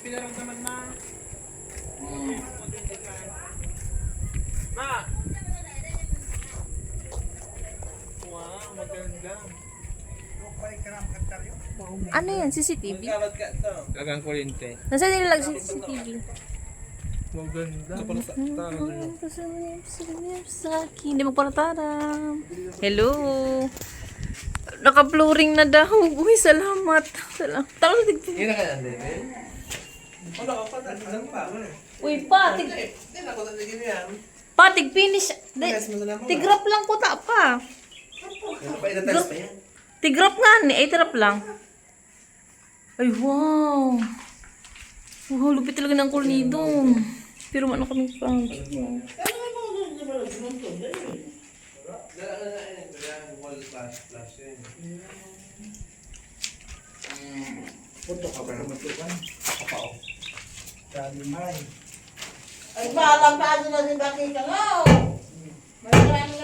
pinaramdaman na. Ma! Wow, maganda. Ano yan? CCTV? Lagang kuryente. Nasaan nilalag sa CCTV? Maganda. Hindi magparataram. Hello. Naka-flooring na daw. Uy, salamat. Salamat. Tara, tigpin. Yan na kaya din eh? Wala ka pa, dalang pa. Uy, pa. Hindi na ako nalagyan yan. Pa, tig-finish. Tigrap lang ko ta pa. Ano pa, inatiles pa yan? Tigrap nga ni. Ay, tirap lang. Ay, wow. Wow, lupit talaga ng kornido. Pero ano kami pa. Punto ka ba naman ito kan? Kapao. Kalimay. Ay, balang pa na si Bakit ka nga. May maraming